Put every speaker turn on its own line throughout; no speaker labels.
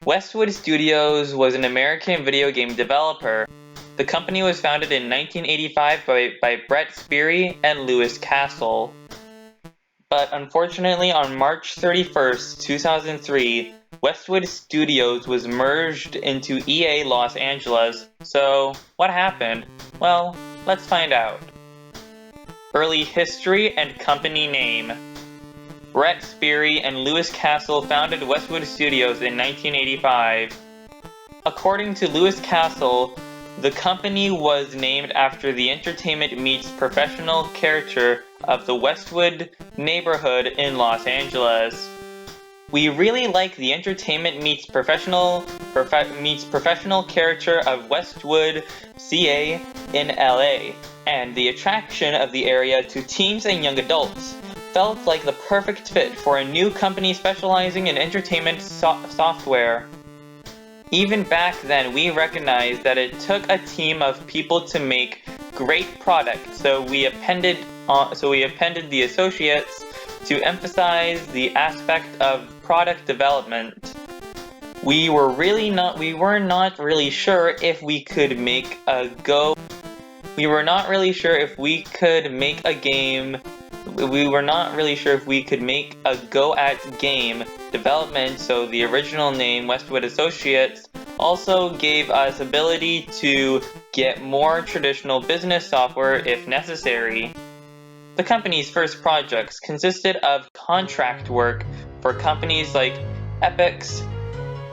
Westwood Studios was an American video game developer. The company was founded in 1985 by Brett Sperry and Lewis Castle. But unfortunately, on March 31st, 2003, Westwood Studios was merged into EA Los Angeles. So, what happened? Well, let's find out. Early history and company name. Brett Sperry and Lewis Castle founded Westwood Studios in 1985. According to Lewis Castle, the company was named after the entertainment meets professional character of the Westwood neighborhood in Los Angeles. We really like the entertainment meets professional character of Westwood, CA in LA, and the attraction of the area to teens and young adults felt like the perfect fit for a new company specializing in entertainment software. Even back then, we recognized that it took a team of people to make great products, so we appended the associates to emphasize the aspect of product development. We were not really sure if we could make a go at game development, so the original name Westwood Associates also gave us ability to get more traditional business software if necessary. The company's first projects consisted of contract work for companies like Epix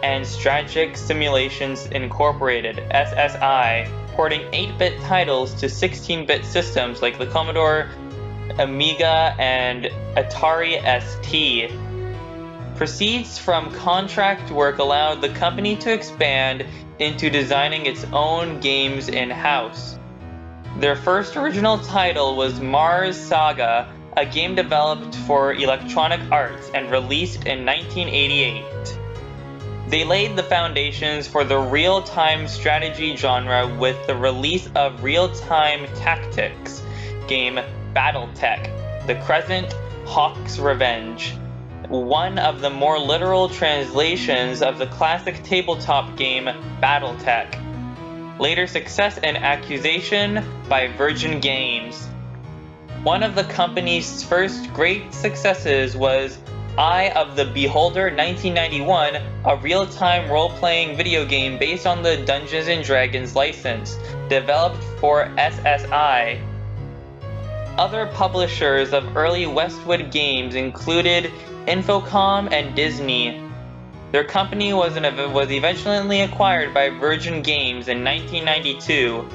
and Strategic Simulations Incorporated, SSI, porting 8-bit titles to 16-bit systems like the Commodore Amiga and Atari ST. Proceeds from contract work allowed the company to expand into designing its own games in-house. Their first original title was Mars Saga, a game developed for Electronic Arts and released in 1988. They laid the foundations for the real-time strategy genre with the release of real-time tactics game BattleTech: The Crescent Hawk's Revenge, one of the more literal translations of the classic tabletop game BattleTech. Later success and acquisition by Virgin Games. One of the company's first great successes was Eye of the Beholder 1991, a real-time role-playing video game based on the Dungeons & Dragons license, developed for SSI. Other publishers of early Westwood games included Infocom and Disney. Their company was eventually acquired by Virgin Games in 1992.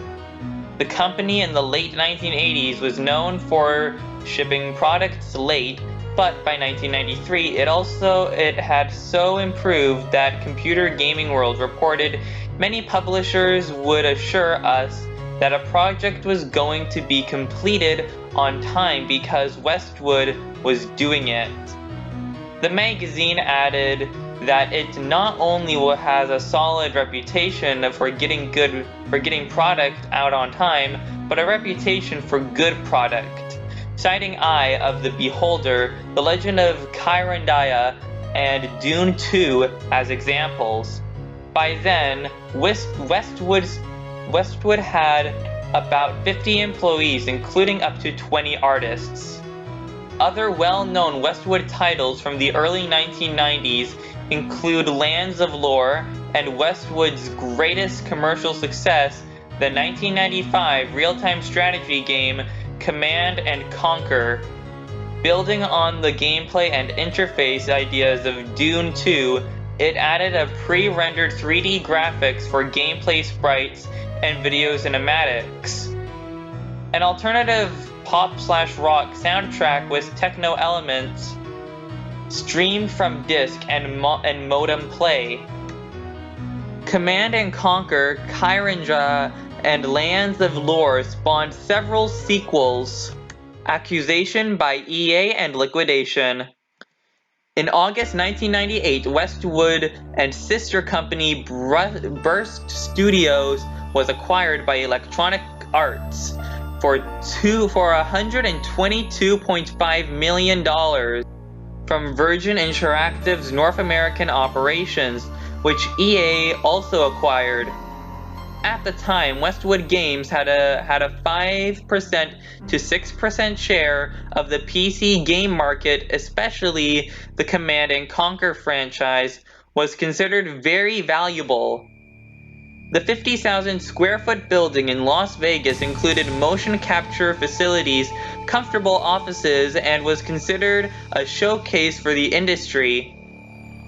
The company in the late 1980s was known for shipping products late, but by 1993 it had so improved that Computer Gaming World reported many publishers would assure us that a project was going to be completed on time because Westwood was doing it. The magazine added that it not only has a solid reputation for getting product out on time, but a reputation for good product, citing Eye of the Beholder, The Legend of Kyrandia, and Dune 2 as examples. By then, Westwood had about 50 employees, including up to 20 artists. Other well-known Westwood titles from the early 1990s include Lands of Lore and Westwood's greatest commercial success, the 1995 real-time strategy game Command & Conquer. Building on the gameplay and interface ideas of Dune 2, it added a pre-rendered 3D graphics for gameplay sprites and video cinematics. An alternative pop/rock soundtrack with techno elements streamed from disc and modem play. Command & Conquer, Kyrandia, and Lands of Lore spawned several sequels, acquisition by EA and liquidation. In August 1998, Westwood and sister company Burst Studios was acquired by Electronic Arts for $122.5 million from Virgin Interactive's North American operations, which EA also acquired. At the time, Westwood Games had a 5% to 6% share of the PC game market, especially the Command & Conquer franchise was considered very valuable. The 50,000 square foot building in Las Vegas included motion capture facilities, comfortable offices, and was considered a showcase for the industry.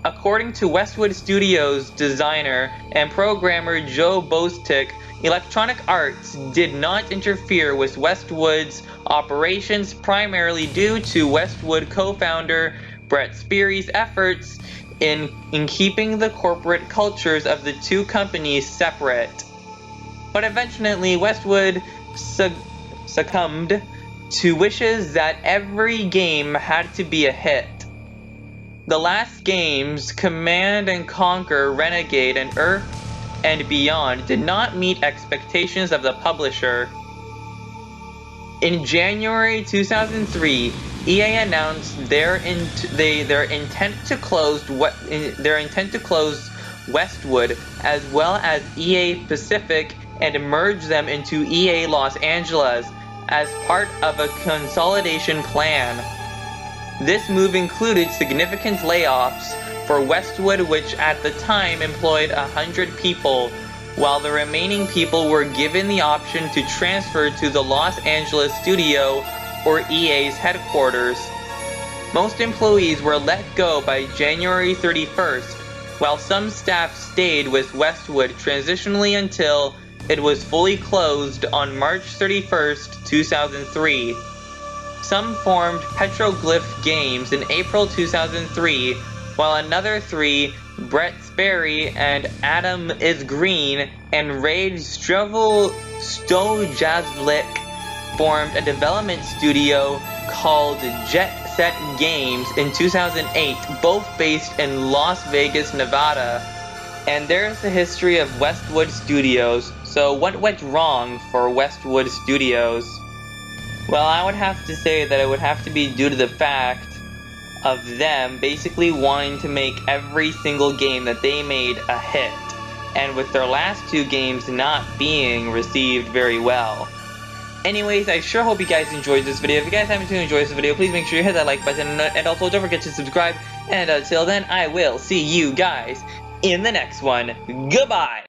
According to Westwood Studios designer and programmer Joe Bostic, Electronic Arts did not interfere with Westwood's operations primarily due to Westwood co-founder Brett Sperry's efforts in keeping the corporate cultures of the two companies separate. But eventually Westwood succumbed to wishes that every game had to be a hit. The last games, Command & Conquer, Renegade, and Earth and Beyond, did not meet expectations of the publisher. In January 2003, EA announced their intent to close Westwood as well as EA Pacific and merge them into EA Los Angeles as part of a consolidation plan. This move included significant layoffs for Westwood, which at the time employed 100 people, while the remaining people were given the option to transfer to the Los Angeles studio or EA's headquarters. Most employees were let go by January 31st, while some staff stayed with Westwood transitionally until it was fully closed on March 31st, 2003. Some formed Petroglyph Games in April 2003, while another three, Brett Sperry and Adam Is Green and Raid Stojazvlik, formed a development studio called Jet Set Games in 2008, both based in Las Vegas, Nevada. And there's the history of Westwood Studios. So what went wrong for Westwood Studios? Well, I would have to say that it would have to be due to the fact of them basically wanting to make every single game that they made a hit, and with their last two games not being received very well. Anyways, I sure hope you guys enjoyed this video. If you guys haven't enjoyed this video, please make sure you hit that like button, and also don't forget to subscribe. And until then, I will see you guys in the next one. Goodbye!